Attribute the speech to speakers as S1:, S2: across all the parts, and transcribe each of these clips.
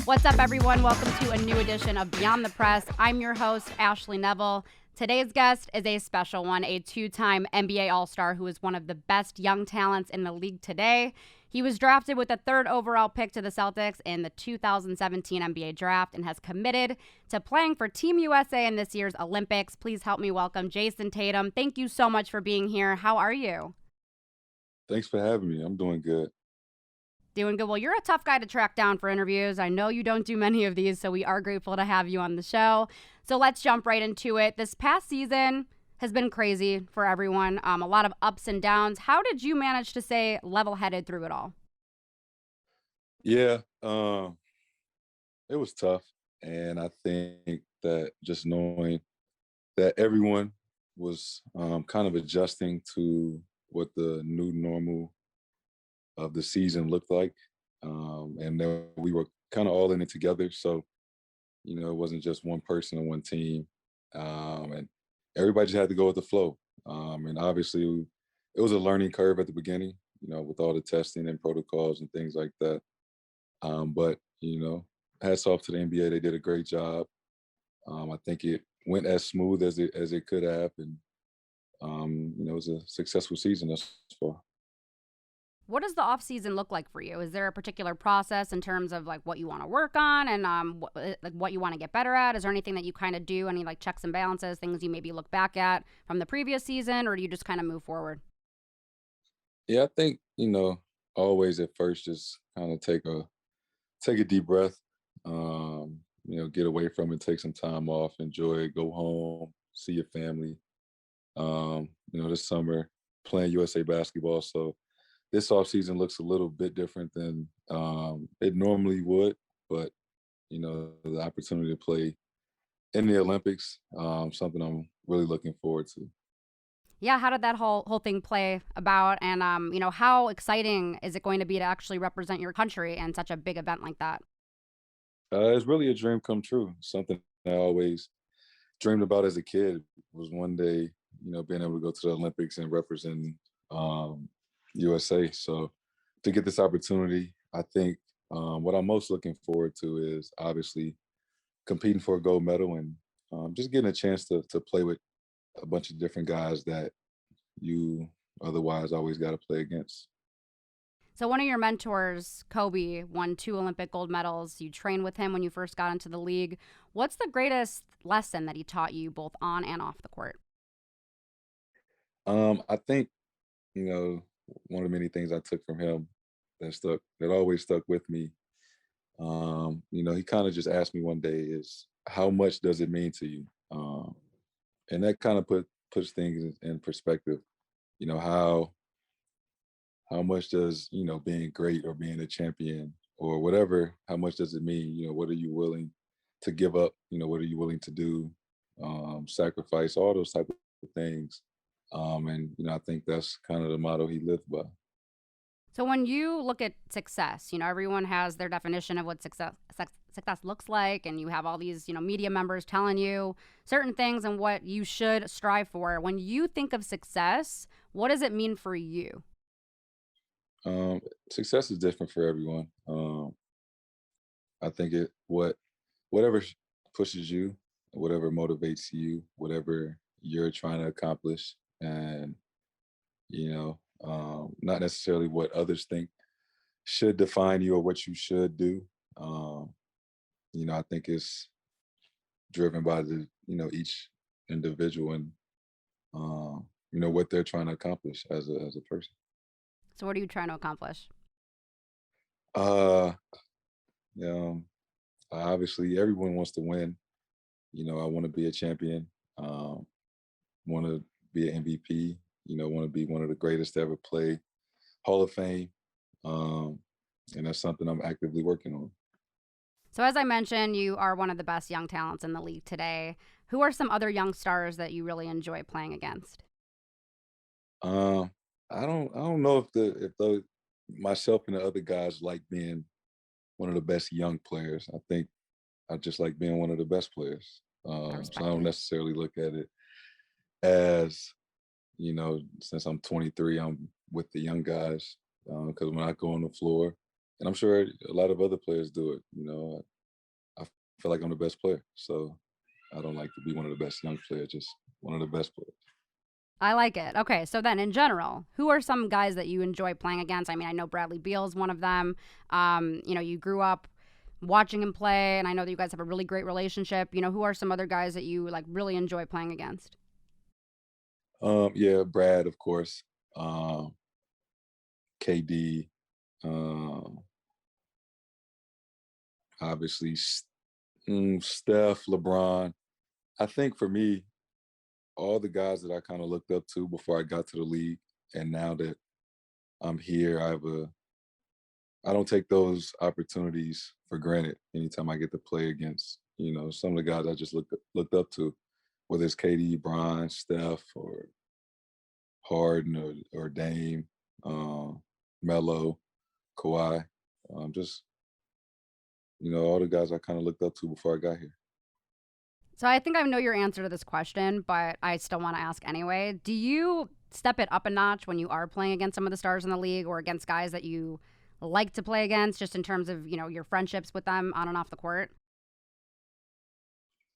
S1: What's up, everyone? Welcome to a new edition of Beyond the Press. I'm your host, Ashley Nevel. Today's guest is a special one, a two-time NBA All-Star who is one of the best young talents in the league today. He was drafted with the third overall pick to the Celtics in the 2017 NBA draft and has committed to playing for Team USA in this year's Olympics. Please help me welcome Jayson Tatum. Thank you so much for being here. How are you?
S2: Thanks for having me. I'm doing good.
S1: Doing good. Well, you're a tough guy to track down for interviews. I know you don't do many of these, so we are grateful to have you on the show. So let's jump right into it. This past season has been crazy for everyone. A lot of ups and downs. How did you manage to stay level-headed through it all?
S2: Yeah, it was tough, and I think that just knowing that everyone was kind of adjusting to what the new normal of the season looked like, and that we were kind of all in it together. So it wasn't just one person or one team, and everybody just had to go with the flow. And obviously, it was a learning curve at the beginning, with all the testing and protocols and things like that. But hats off to the NBA. They did a great job. I think it went as smooth as it could have, and it was a successful season thus far.
S1: What does the off season look like for you? Is there a particular process in terms of like what you want to work on and like what you want to get better at? Is there anything that you kind of do? Any like checks and balances, things you maybe look back at from the previous season, or do you just kind of move forward?
S2: Yeah, I think always at first just kind of take a deep breath. Get away from it, take some time off, enjoy it, go home, see your family. This summer playing USA basketball, so this offseason looks a little bit different than it normally would, but the opportunity to play in the Olympics, something I'm really looking forward to.
S1: Yeah, how did that whole thing play about? And how exciting is it going to be to actually represent your country in such a big event like that?
S2: It's really a dream come true. Something I always dreamed about as a kid was one day, being able to go to the Olympics and represent um, USA. So to get this opportunity, I think what I'm most looking forward to is obviously competing for a gold medal and just getting a chance to play with a bunch of different guys that you otherwise always got to play against.
S1: So one of your mentors, Kobe, won 2 Olympic gold medals. You trained with him when you first got into the league. What's the greatest lesson that he taught you both on and off the court?
S2: I think you know one of the many things I took from him that always stuck with me. He kind of just asked me one day is how much does it mean to you? And that kind of puts things in perspective. You know how much does being great or being a champion or whatever, how much does it mean? What are you willing to give up? What are you willing to do? Sacrifice, all those type of things. And I think that's kind of the motto he lived by.
S1: So when you look at success, everyone has their definition of what success looks like, and you have all these, media members telling you certain things and what you should strive for. When you think of success, what does it mean for you?
S2: Success is different for everyone. I think whatever pushes you, whatever motivates you, whatever you're trying to accomplish, and not necessarily what others think should define you or what you should do. Um, I think it's driven by each individual and what they're trying to accomplish as a person.
S1: So what are you trying to accomplish?
S2: Uh, um, Obviously, everyone wants to win. I want to be a champion. Want to be an MVP. Want to be one of the greatest to ever play. Hall of Fame. Um, and that's something I'm actively working on.
S1: So as I mentioned, you are one of the best young talents in the league today. Who are some other young stars that you really enjoy playing against?
S2: Um, I don't know if the myself and the other guys like being one of the best young players. I think I just like being one of the best players.
S1: I
S2: So I
S1: respect
S2: don't
S1: it.
S2: necessarily look at it as since I'm 23, I'm with the young guys because when I go on the floor, and I'm sure a lot of other players do it. feel like I'm the best player. So I don't like to be one of the best young players, just one of the best players.
S1: I like it. Okay, so then in general, who are some guys that you enjoy playing against? I mean, I know Bradley Beal's one of them. You grew up watching him play, and I know that you guys have a really great relationship. Who are some other guys that you like really enjoy playing against?
S2: Yeah, Brad, of course. Um, KD, um, obviously Steph, LeBron. I think for me, all the guys that I kind of looked up to before I got to the league, and now that I'm here, I don't take those opportunities for granted. Anytime I get to play against, some of the guys I just looked up to, whether it's KD, Bron, Steph, or Harden, or Dame, Melo, Kawhi, just all the guys I kind of looked up to before I got here.
S1: So I think I know your answer to this question, but I still want to ask anyway. Do you step it up a notch when you are playing against some of the stars in the league or against guys that you like to play against, just in terms of, your friendships with them on and off the court?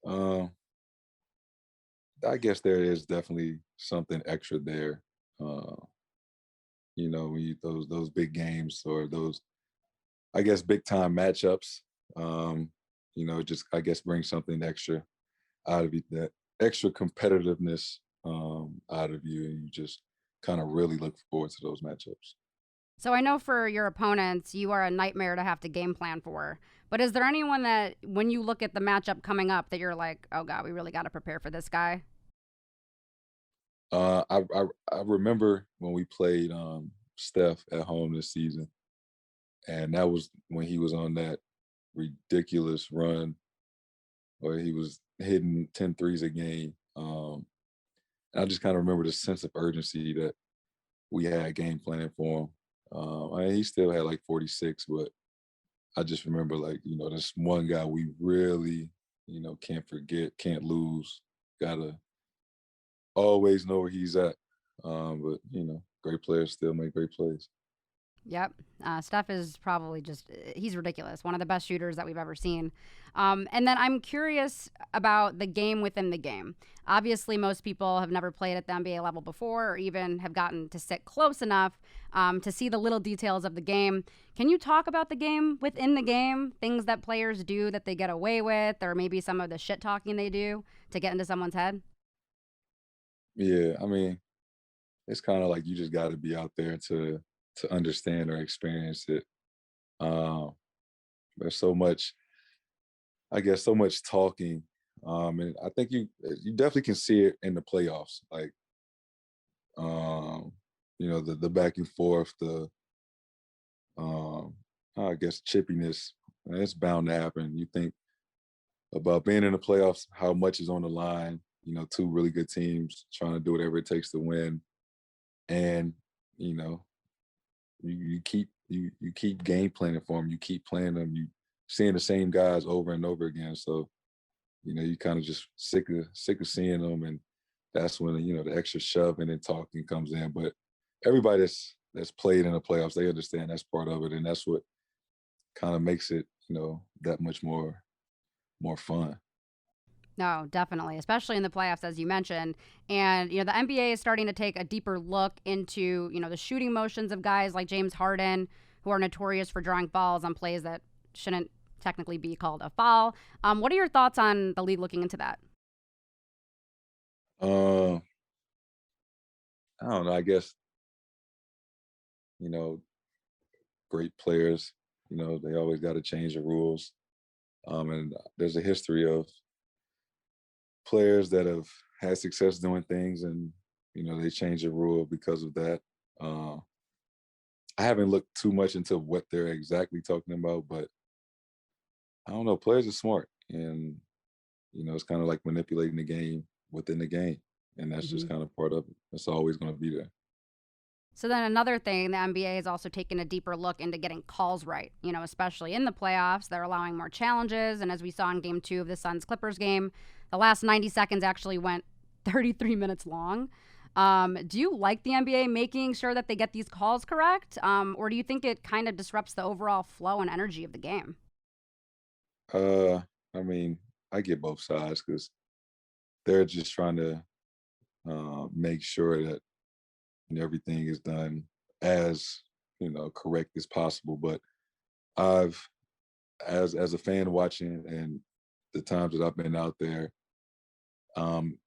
S2: Um, I guess there is definitely something extra there. Uh, when those big games or those, I guess, big time matchups, just I guess brings something extra out of you, that extra competitiveness out of you, and you just kind of really look forward to those matchups.
S1: So I know for your opponents, you are a nightmare to have to game plan for. But is there anyone that, when you look at the matchup coming up, that you're like, oh God, we really got to prepare for this guy?
S2: I remember when we played Steph at home this season, and that was when he was on that ridiculous run where he was hitting 10 threes a game. And I just kind of remember the sense of urgency that we had game planning for him. I mean, he still had like 46, but I just remember, like, this one guy we really, can't forget, can't lose, gotta always know where he's at. But great players still make great plays.
S1: Yep. Steph is probably he's ridiculous. One of the best shooters that we've ever seen. And then I'm curious about the game within the game. Obviously, most people have never played at the NBA level before or even have gotten to sit close enough to see the little details of the game. Can you talk about the game within the game, things that players do that they get away with, or maybe some of the shit talking they do to get into someone's head?
S2: Yeah, I mean, it's kind of like you just got to be out there to understand or experience it. Um, there's so much, I guess, so much talking, and I think you definitely can see it in the playoffs. Like, um, the back and forth, the um, I guess chippiness. It's bound to happen. You think about being in the playoffs, how much is on the line. Two really good teams trying to do whatever it takes to win, and you know you keep game planning for them. You keep playing them. You seeing the same guys over and over again. So you kind of just sick of seeing them, and that's when the extra shoving and talking comes in. But everybody that's played in the playoffs, they understand that's part of it, and that's what kind of makes it that much more fun.
S1: No, definitely, especially in the playoffs, as you mentioned. And, the NBA is starting to take a deeper look into, the shooting motions of guys like James Harden, who are notorious for drawing fouls on plays that shouldn't technically be called a foul. What are your thoughts on the league looking into that?
S2: Um, I don't know. I guess you know great players. They always got to change the rules. And there's a history of players that have had success doing things, and they change the rule because of that. Uh, I haven't looked too much into what they're exactly talking about, but I don't know. Players are smart, and it's kind of like manipulating the game within the game, and that's just
S1: hmm
S2: kind of part of it. It's always going to be there.
S1: So then another thing, the NBA is also taking a deeper look into getting calls right, especially in the playoffs. They're allowing more challenges. And as we saw in game 2 of the Suns Clippers game, the last 90 seconds actually went 33 minutes long. Do you like the NBA making sure that they get these calls correct? Or do you think it kind of disrupts the overall flow and energy of the game?
S2: I mean, I get both sides because they're just trying to make sure that everything is done as correct as possible. But I've, as a fan watching and the times that I've been out there, um,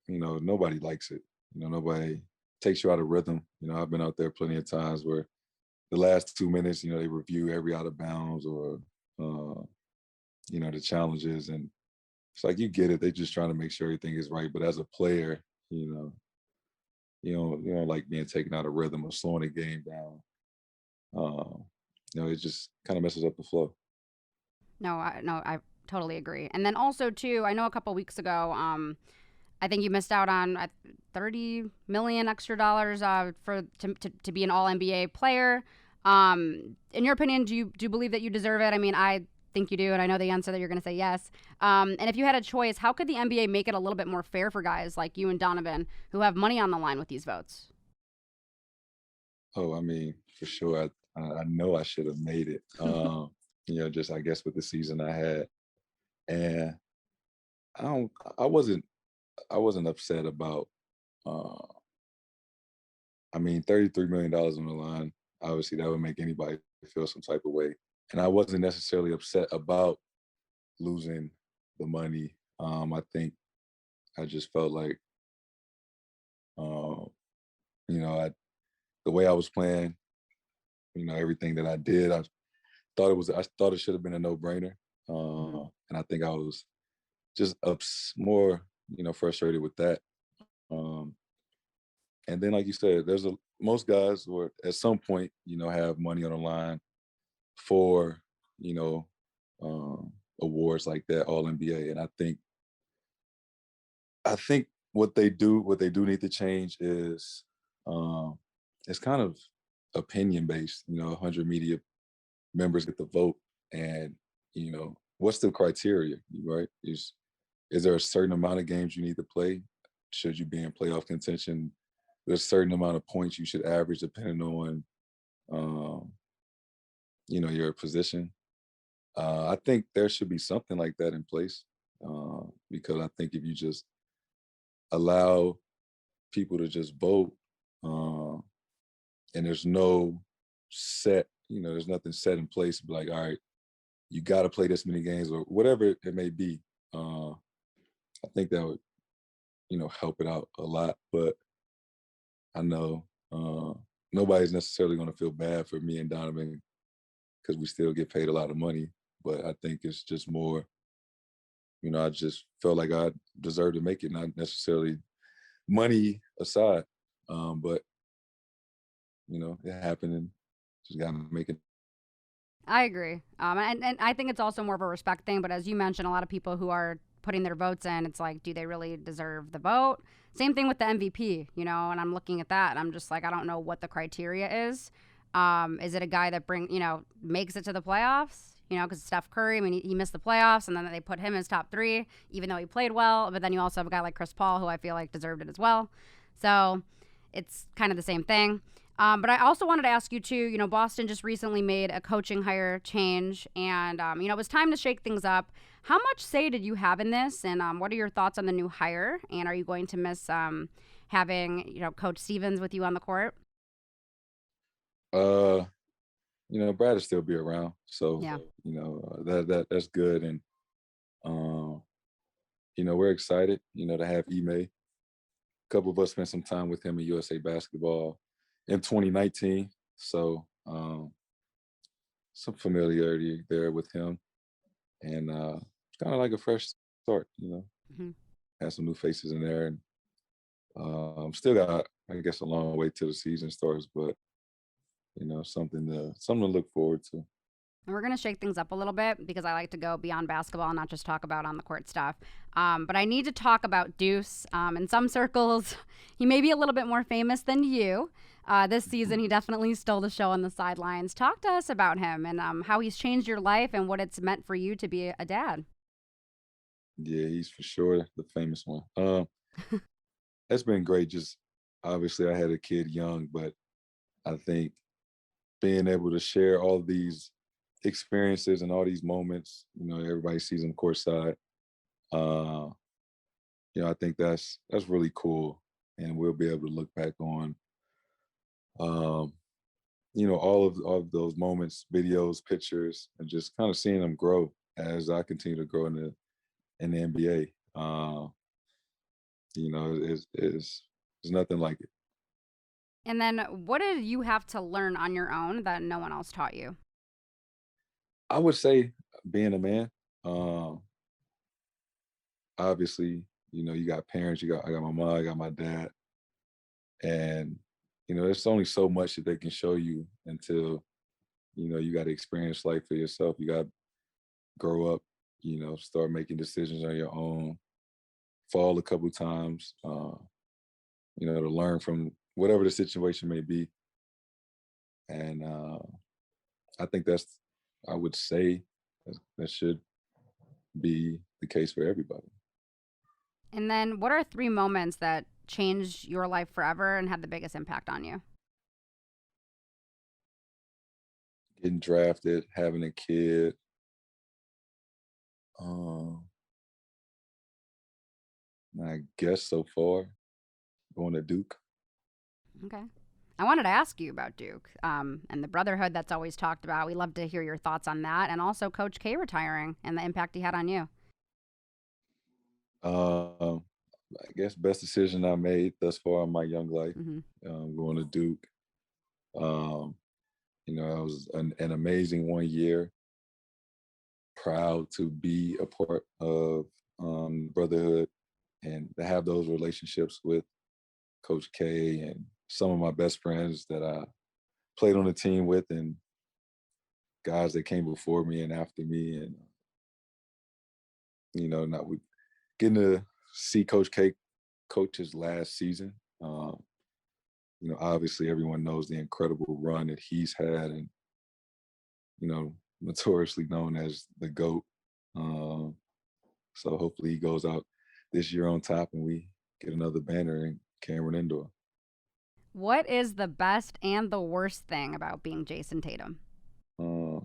S2: nobody likes it. Nobody takes you out of rhythm. I've been out there plenty of times where the last 2 minutes, they review every out of bounds or uh, the challenges, and it's like you get it. They're just trying to make sure everything is right. But as a player, you know, you don't like being taken out of rhythm or slowing the game down. It just kind of messes up the flow.
S1: No, I totally agree. And then also too, I know a couple weeks ago, I think you missed out on 30 million extra dollars to be an All NBA player. In your opinion, do you believe that you deserve it? I mean, I think you do, and I know the answer that you're going to say yes. And if you had a choice, how could the NBA make it a little bit more fair for guys like you and Donovan who have money on the line with these votes?
S2: Oh, I mean, for sure. I know I should have made it. Just I guess with the season I had, and I don't. I wasn't. I wasn't upset about. Uh, I mean, $33 million on the line. Obviously, that would make anybody feel some type of way. And I wasn't necessarily upset about losing the money. I think I just felt like, uh, I the way I was playing, everything that I did, I thought it should have been a no brainer. And I think I was just more, frustrated with that. Um, and then, like you said, most guys or at some point, have money on the line for, you know, awards like that, All NBA. And I think what they do need to change is it's kind of opinion based. 100 media members get the vote, and what's the criteria, right? Is there a certain amount of games you need to play? Should you be in playoff contention? There's a certain amount of points you should average depending on um, your position. I think there should be something like that in place, because I think if you just allow people to just vote, uh, and there's no set, there's nothing set in place. Be like, all right, you got to play this many games or whatever it may be. I think that would, help it out a lot. But I know nobody's necessarily going to feel bad for me and Donovan because we still get paid a lot of money. But I think it's just more, I just felt like I deserved to make it, not necessarily money aside. But it happened, and just got to make it.
S1: I agree. And I think it's also more of a respect thing. But as you mentioned, a lot of people who are putting their votes in, it's like, do they really deserve the vote? Same thing with the MVP, and I'm looking at that and I'm just like, I don't know what the criteria is. Is it a guy that makes it to the playoffs? Because Steph Curry, I mean, he missed the playoffs and then they put him as top three, even though he played well. But then you also have a guy like Chris Paul, who I feel like deserved it as well. So it's kind of the same thing. But I also wanted to ask you too. Boston just recently made a coaching hire change, and it was time to shake things up. How much say did you have in this, and what are your thoughts on the new hire? And are you going to miss having Coach Stevens with you on the court?
S2: Uh, Brad will still be around, so
S1: Yeah.
S2: that's good, and um, we're excited, to have Ime. A couple of us spent some time with him in USA Basketball in 2019, so some familiarity there with him, and it's kind of like a fresh start.
S1: Hmm.
S2: Had some new faces in there, and still got, I guess, a long way till the season starts, but something to look forward to.
S1: And we're going to shake things up a little bit because I like to go beyond basketball and not just talk about on the court stuff. But I need to talk about Deuce. In some circles, he may be a little bit more famous than you. This season, he definitely stole the show on the sidelines. Talk to us about him and how he's changed your life and what it's meant for you to be a dad.
S2: Yeah, he's for sure the famous one. That's been great. Just obviously, I had a kid young, but I think being able to share all these experiences and all these moments. Everybody sees them courtside. Uh, I think that's really cool, and we'll be able to look back on, um, all of those moments, videos, pictures, and just kind of seeing them grow as I continue to grow in the NBA. Is nothing like it.
S1: And then what did you have to learn on your own that no one else taught you?
S2: I would say being a man. Um, Obviously, you got parents. I got my mom. I got my dad, and there's only so much that they can show you until you got to experience life for yourself. You got to grow up. Start making decisions on your own. Fall a couple times. To learn from whatever the situation may be, and I think I would say that should be the case for everybody.
S1: And then what are three moments that changed your life forever and had the biggest impact on you?
S2: Getting drafted, having a kid, um, I guess so far going to Duke.
S1: Okay. I wanted to ask you about Duke and the brotherhood that's always talked about. We love to hear your thoughts on that, and also Coach K retiring and the impact he had on you.
S2: Um, I guess best decision I made thus far in my young life,
S1: Hmm.
S2: going to Duke. Um, it was an amazing 1 year. Proud to be a part of brotherhood and to have those relationships with Coach K and some of my best friends that I played on the team with, and guys that came before me and after me, and not we getting to see Coach K coach his last season. Obviously everyone knows the incredible run that he's had, and notoriously known as the GOAT. Um, so hopefully he goes out this year on top, and we get another banner in Cameron Indoor.
S1: What is the best and the worst thing about being Jayson Tatum?
S2: I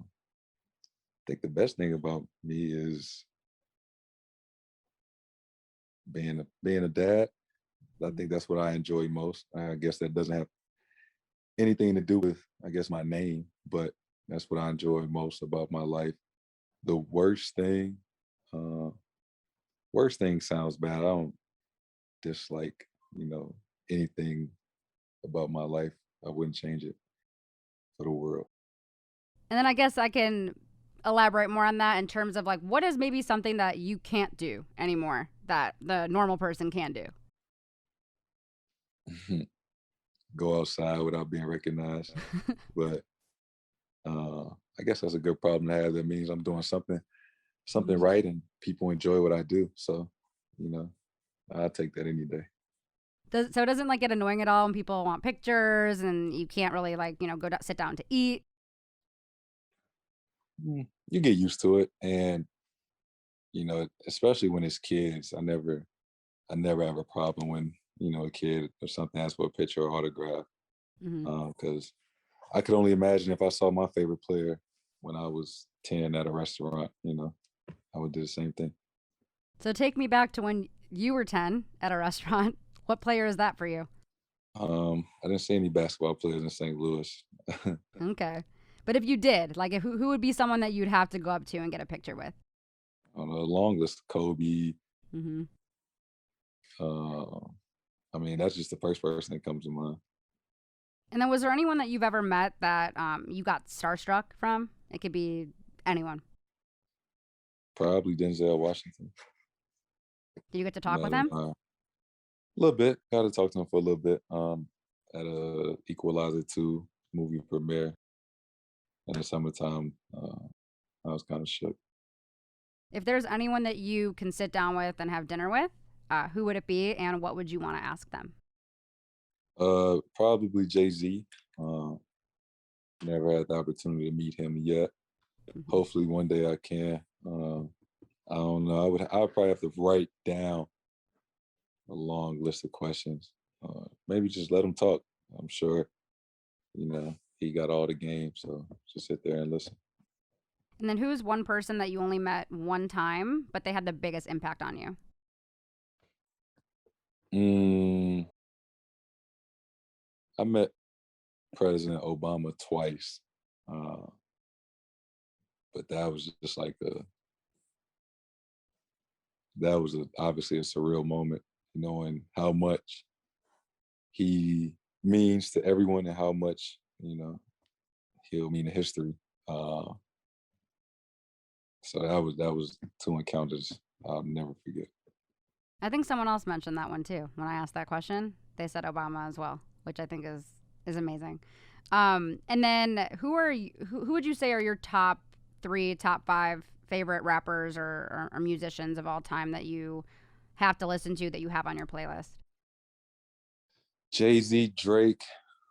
S2: think the best thing about me is being a dad. I think that's what I enjoy most. I guess that doesn't have anything to do with, I guess, my name, but that's what I enjoy most about my life. The uh, worst thing sounds bad. I don't dislike, you know, anything about my life. I wouldn't change it for the world.
S1: And then I guess I can elaborate more on that in terms of like what is maybe something that you can't do anymore that the normal person can do.
S2: Go outside without being recognized. But I guess that's a good problem to have. That means I'm doing something
S1: Mhm.
S2: right, and people enjoy what I do. So, you know, I'll take that any day.
S1: So it doesn't like get annoying at all when people want pictures and you can't really like, sit down to eat.
S2: You get used to it, and especially when it's kids. I never have a problem when a kid or something asks for a picture or autograph,
S1: Hmm.
S2: because I could only imagine if I saw my favorite player when I was 10 at a restaurant. I would do the same thing.
S1: So take me back to when you were 10 at a restaurant. What player is that for you?
S2: I didn't see any basketball players in St. Louis.
S1: Okay. But if you did, like who would be someone that you'd have to go up to and get a picture with?
S2: On a long list, Kobe.
S1: Hmm.
S2: Uh, I mean, that's just the first person that comes to mind.
S1: And then was there anyone that you've ever met that you got starstruck from? It could be anyone.
S2: Probably Denzel Washington.
S1: Did you get to talk
S2: Met
S1: with
S2: him
S1: him?
S2: a little bit. Got to talk to him for a little bit. At a Equalizer 2 movie premiere in the summertime. I was kind of shook.
S1: If there's anyone that you can sit down with and have dinner with, who would it be and what would you want to ask them?
S2: Probably Jay-Z. Uh, Never had the opportunity to meet him yet.
S1: Hmm.
S2: Hopefully one day I can. I don't know. I would probably have to write down a long list of questions. Maybe just let him talk. I'm sure he got all the game, so just sit there and listen.
S1: And then who's one person that you only met one time, but they had the biggest impact on you?
S2: Mm, I met President Obama twice, uh, but that was just like obviously a surreal moment, knowing how much he means to everyone and how much he'll mean to history. Uh, so that was two encounters I'll never forget.
S1: I think someone else mentioned that one too. When I asked that question, they said Obama as well, which I think is amazing. And then who would you say are your top three, top five favorite rappers or musicians of all time that you have to listen to that you have on your playlist?
S2: Jay-Z, Drake,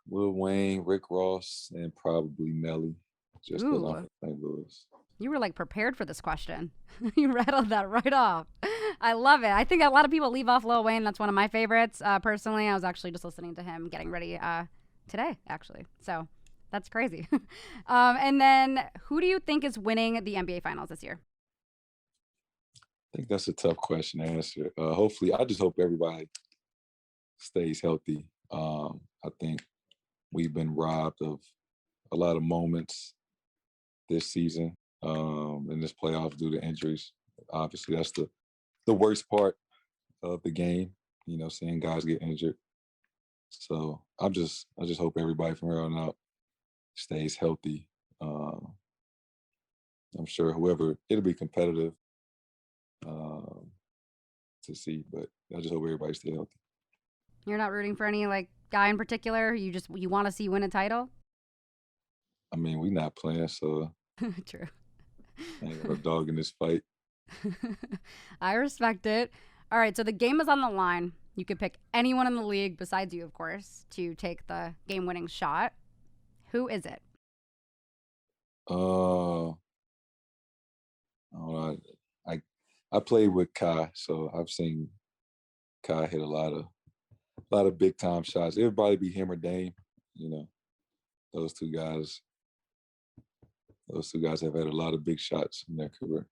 S2: Lil Wayne, Rick Ross, and probably Nelly, just because I'm
S1: Ooh,
S2: from St. Louis.
S1: you were like prepared for this question. You rattled that right off. I love it. I think a lot of people leave off Lil Wayne. That's one of my favorites. Personally, I was actually just listening to him getting ready today, actually. So that's crazy. And then who do you think is winning the NBA Finals this year?
S2: I think that's a tough question to answer. Hopefully, I just hope everybody stays healthy. I think we've been robbed of a lot of moments this season in this playoffs due to injuries. Obviously, that's the worst part of the game. Seeing guys get injured. So I just hope everybody from here on out stays healthy. I'm sure whoever it'll be competitive um, to see, but I just hope everybody stay healthy.
S1: You're not rooting for any like guy in particular. You want to see win a title.
S2: I mean, we not playing, so
S1: True.
S2: I ain't got no dog in this fight.
S1: I respect it. All right, so the game is on the line. You could pick anyone in the league besides you, of course, to take the game-winning shot. Who is it?
S2: Uh, I don't know. I played with Kai, so I've seen Kai hit a lot of big time shots. It'd probably be him or Dame. You know, those two guys. Those two guys have had a lot of big shots in their career.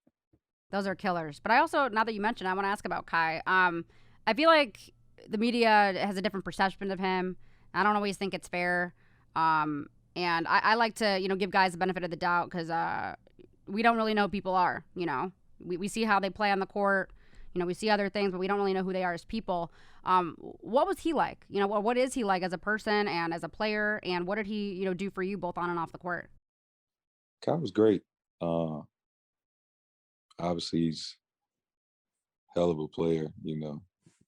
S1: Those are killers. But I also, now that you mentioned, I want to ask about Kai. I feel like the media has a different perception of him. I don't always think it's fair. And I like to, give guys the benefit of the doubt because we don't really know who people are. We see how they play on the court. We see other things, but we don't really know who they are as people. What was he like? What is he like as a person and as a player? And what did he, do for you both on and off the court?
S2: Kai was great. Uh, Obviously, he's a hell of a player.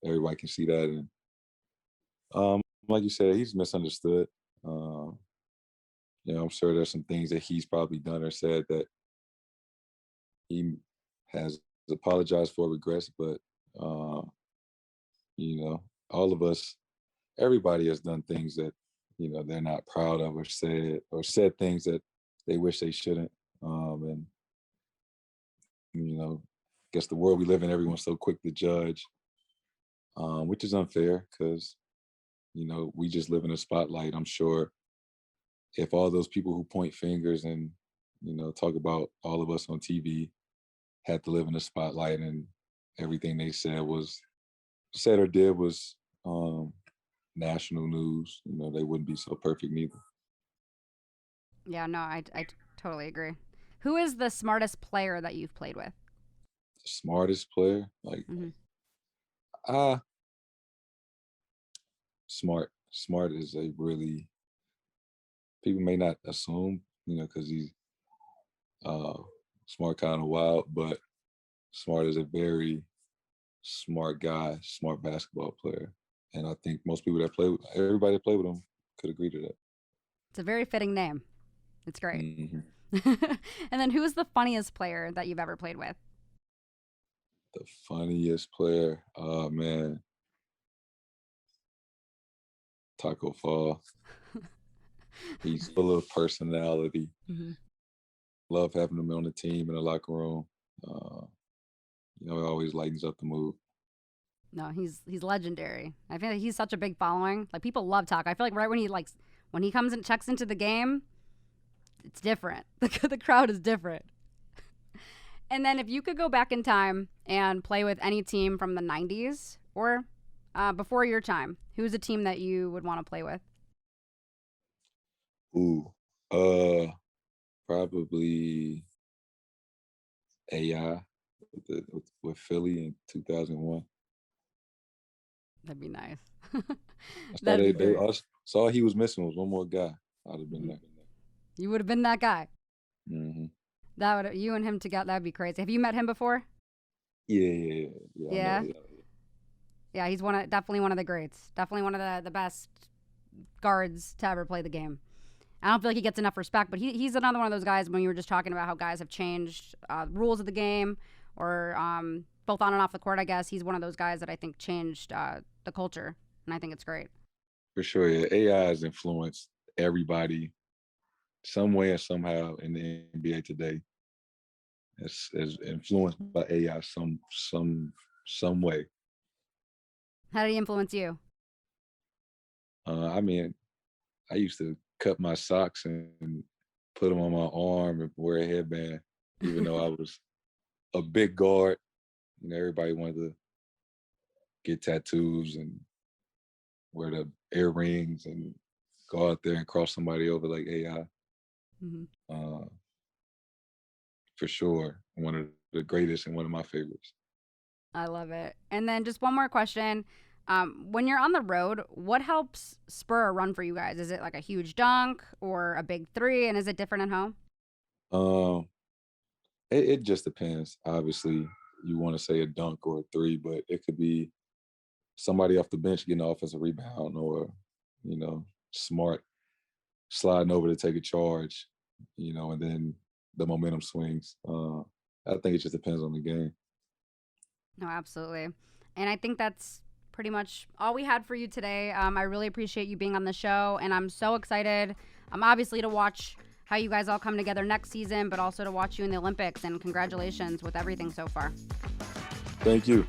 S2: Everybody can see that, and like you said, he's misunderstood. Um, I'm sure there's some things that he's probably done or said that he has apologized for, regrets, but uh, all of us, everybody has done things that they're not proud of or said things that they wish they shouldn't. And guess the world we live in, everyone's so quick to judge, which is unfair because we just live in a spotlight. I'm sure if all those people who point fingers and talk about all of us on TV had to live in a spotlight and everything they said or did was national news, they wouldn't be so perfect neither.
S1: Yeah, no, I totally agree. Who is the smartest player that you've played with?
S2: The smartest player, like
S1: Hmm.
S2: ah, smart. Smart is a really people may not assume, because he's uh smart, kind of wild, but smart is a very smart guy, smart basketball player. And I think most people everybody that play with him could agree to that.
S1: It's a very fitting name. It's great.
S2: Hmm.
S1: And then who is the funniest player that you've ever played with?
S2: The funniest player, oh man, Taco Fall. He's full of personality.
S1: Hmm.
S2: Love having him on the team in the locker room. Uh, it always lightens up the mood.
S1: No, he's legendary. I feel like he's such a big following. Like people love talk. I feel like right when he comes and checks into the game, it's different. The crowd is different. And then if you could go back in time and play with any team from the 90s or before your time, who's a team that you would want to play with?
S2: Ooh, uh, probably AI with Philly in 2001.
S1: That'd be nice.
S2: I saw
S1: That'd be
S2: they
S1: great.
S2: I saw he was missing was one more guy. I'd have been there.
S1: You would have been that guy.
S2: Hmm.
S1: That would you and him together. That'd be crazy. Have you met him before?
S2: Yeah. I met
S1: Yeah.
S2: him.
S1: Yeah, he's definitely one of the greats. Definitely one of the best guards to ever play the game. I don't feel like he gets enough respect, but he's another one of those guys when you were just talking about how guys have changed rules of the game or both on and off the court, I guess. He's one of those guys that I think changed the culture, and I think it's great.
S2: For sure, yeah. AI has influenced everybody some way or somehow in the NBA today. It's influenced by AI some way.
S1: How did he influence you?
S2: I mean, I used to cut my socks and put them on my arm and wear a headband, even though I was a big guard. You know, everybody wanted to get tattoos and wear the earrings and go out there and cross somebody over like AI.
S1: Hmm.
S2: Uh, for sure, one of the greatest and one of my favorites.
S1: I love it. And then just one more question. When you're on the road, what helps spur a run for you guys? Is it like a huge dunk or a big three? And is it different at home?
S2: Um, it just depends. Obviously, you want to say a dunk or a three, but it could be somebody off the bench getting an offensive rebound or, smart sliding over to take a charge, and then the momentum swings. I think it just depends on the game.
S1: No, absolutely. And I think that's pretty much all we had for you today. I really appreciate you being on the show, and I'm so excited, obviously, to watch how you guys all come together next season, but also to watch you in the Olympics. And congratulations with everything so far.
S2: Thank you.